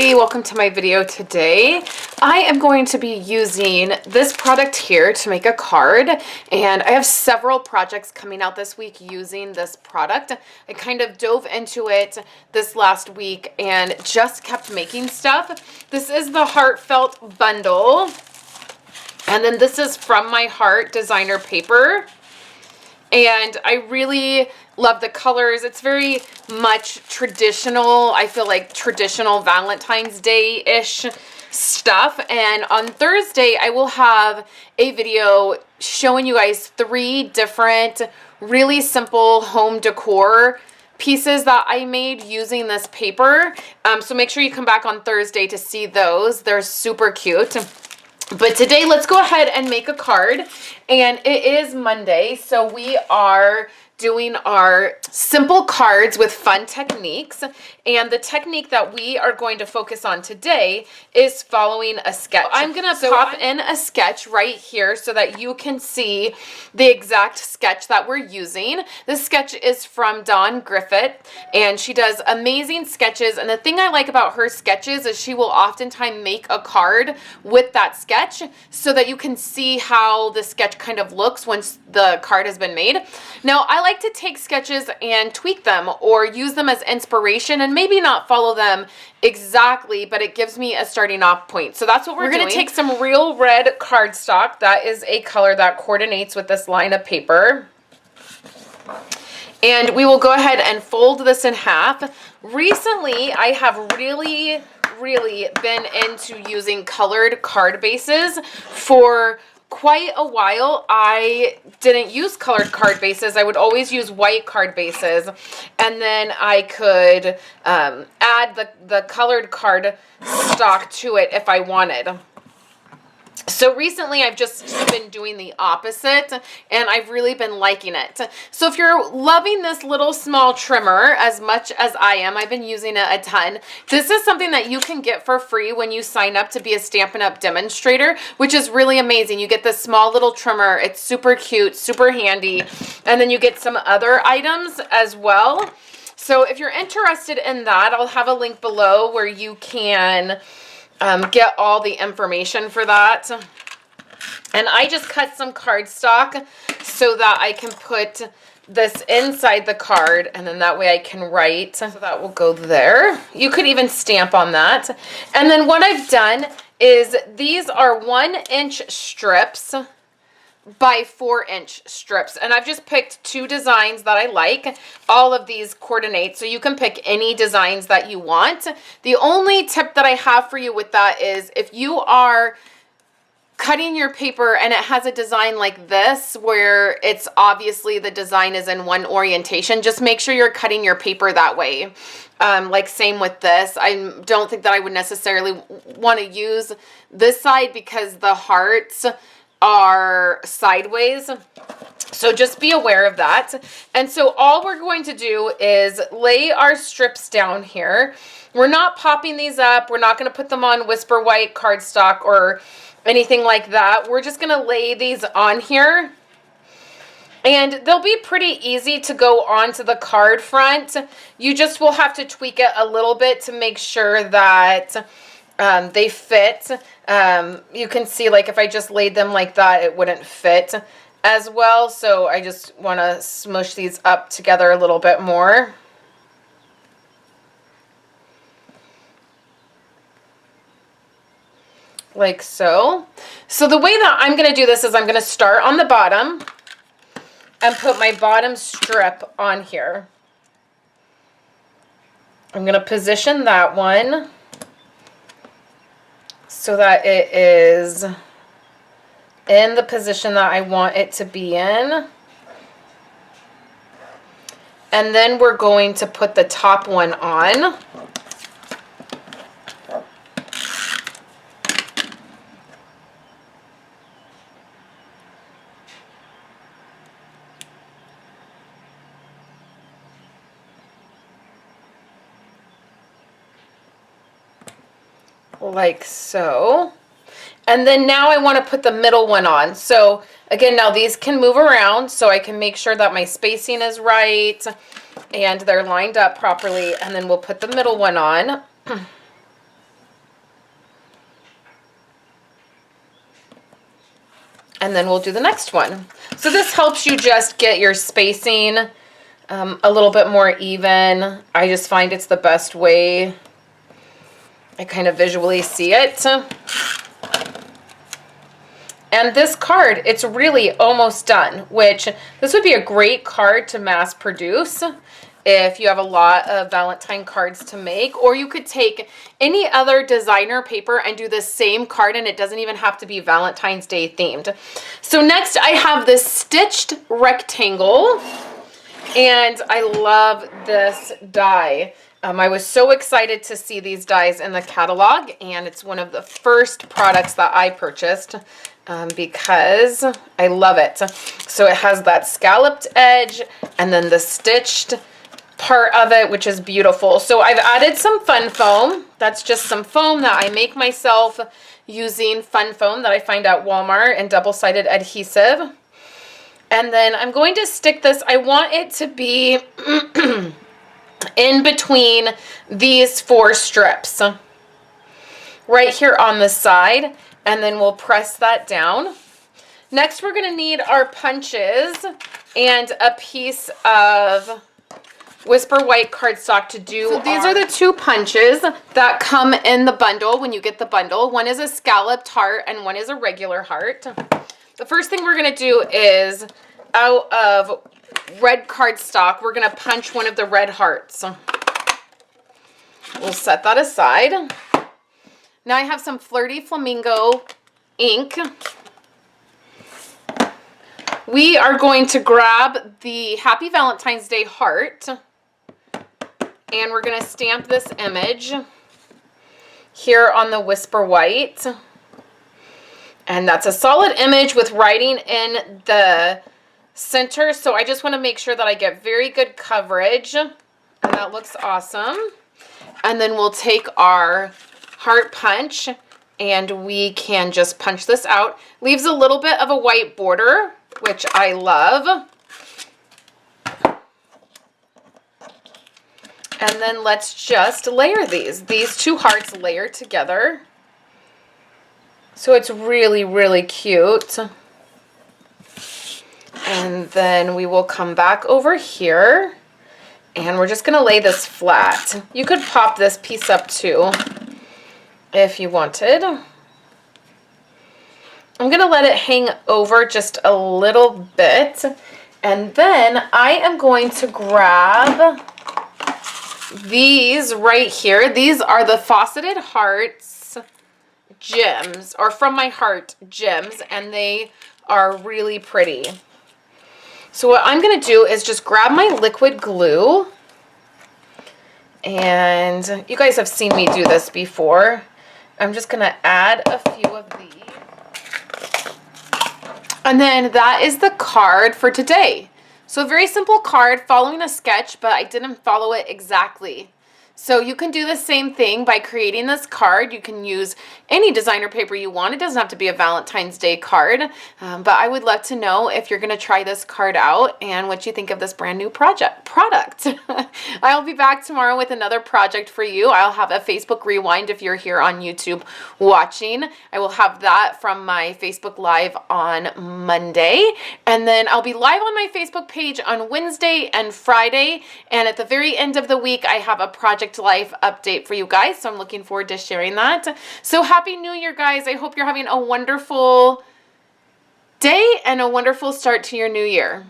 everybody, welcome to my video today. I am going to be using this product here to make a card, and I have several projects coming out this week using this product. I kind of dove into it this last week and just kept making stuff. This is the Heartfelt Bundle, and then this is From My Heart designer paper. And I really love the colors. It's very much traditional. I feel like traditional Valentine's Day-ish stuff. And on Thursday, I will have a video showing you guys 3 different really simple home decor pieces that I made using this paper. So make sure you come back on Thursday to see those. They're super cute. But today, let's go ahead and make a card, and it is Monday, so we are doing our simple cards with fun techniques, and the technique that we are going to focus on today is following a sketch. I'm going to pop in a sketch right here so that you can see the exact sketch that we're using. This sketch is from Dawn Griffith, and she does amazing sketches, and the thing I like about her sketches is she will oftentimes make a card with that sketch so that you can see how the sketch kind of looks once the card has been made. Now, I like to take sketches and tweak them or use them as inspiration and maybe not follow them exactly, but it gives me a starting off point. So that's what we're doing. We're going to take some real red cardstock. That is a color that coordinates with this line of paper. And we will go ahead and fold this in half. Recently, I have really been into using colored card bases. For quite a while, I didn't use colored card bases. I would always use white card bases, and then I could add the colored card stock to it if I wanted. So recently, I've just been doing the opposite, and I've really been liking it. So if you're loving this little small trimmer as much as I am, I've been using it a ton. This is something that you can get for free when you sign up to be a Stampin' Up demonstrator, which is really amazing. You get this small little trimmer. It's super cute, super handy, and then you get some other items as well. So if you're interested in that, I'll have a link below where you can get all the information for that. And I just cut some cardstock so that I can put this inside the card, and then that way I can write. So that will go there. You could even stamp on that. And then what I've done is these are 1-inch strips by 4-inch strips, and I've just picked 2 designs that I like. All of these coordinate, so you can pick any designs that you want. The only tip that I have for you with that is if you are cutting your paper and it has a design like this where it's obviously the design is in one orientation, just make sure you're cutting your paper that way. Like same with this. I don't think that I would necessarily want to use this side because the hearts are sideways, so just be aware of that. And so all we're going to do is lay our strips down here. We're not popping these up. We're not going to put them on Whisper White cardstock or anything like that. We're just going to lay these on here, and they'll be pretty easy to go onto the card front. You just will have to tweak it a little bit to make sure that they fit. You can see, like, if I just laid them like that, it wouldn't fit as well. So I just want to smush these up together a little bit more. Like so. So the way that I'm going to do this is I'm going to start on the bottom and put my bottom strip on here. I'm going to position that one so that it is in the position that I want it to be in. And then we're going to put the top one on. Like so. And then now I want to put the middle one on. So again, now these can move around so I can make sure that my spacing is right and they're lined up properly. And then we'll put the middle one on. And then we'll do the next one. So this helps you just get your spacing a little bit more even. I just find it's the best way I kind of visually see it. And this card, it's really almost done, which this would be a great card to mass produce if you have a lot of Valentine cards to make, or you could take any other designer paper and do the same card, and it doesn't even have to be Valentine's Day themed. So next I have this stitched rectangle, and I love this die. I was so excited to see these dies in the catalog, and it's one of the first products that I purchased because I love it. So it has that scalloped edge and then the stitched part of it, which is beautiful. So I've added some fun foam. That's just some foam that I make myself using fun foam that I find at Walmart and double-sided adhesive. And then I'm going to stick this, I want it to be in between these 4 strips right here on the side, and then we'll press that down. Next we're going to need our punches and a piece of Whisper White cardstock to do. So these are the 2 punches that come in the bundle when you get the bundle. One is a scalloped heart and one is a regular heart. The first thing we're going to do is, out of red cardstock, we're going to punch one of the red hearts. We'll set that aside. Now I have some Flirty Flamingo ink. We are going to grab the Happy Valentine's Day heart, and we're going to stamp this image here on the Whisper White. And that's a solid image with writing in the center, so I just want to make sure that I get very good coverage, and that looks awesome. And then we'll take our heart punch and we can just punch this out. Leaves a little bit of a white border, which I love. And then let's just layer these. These 2 hearts layer together. So it's really, really cute. And then we will come back over here and we're just going to lay this flat. You could pop this piece up too if you wanted. I'm going to let it hang over just a little bit, and then I am going to grab these right here. These are the Faceted Hearts gems, or From My Heart gems, and they are really pretty. So what I'm going to do is just grab my liquid glue, and you guys have seen me do this before. I'm just going to add a few of these. And then that is the card for today. So a very simple card following a sketch, but I didn't follow it exactly. So you can do the same thing by creating this card. You can use any designer paper you want. It doesn't have to be a Valentine's Day card, but I would love to know if you're going to try this card out and what you think of this brand new product. I'll be back tomorrow with another project for you. I'll have a Facebook Rewind if you're here on YouTube watching. I will have that from my Facebook Live on Monday, and then I'll be live on my Facebook page on Wednesday and Friday, and at the very end of the week I have a Project Life update for you guys, so I'm looking forward to sharing that. So Happy New Year, guys. I hope you're having a wonderful day and a wonderful start to your new year.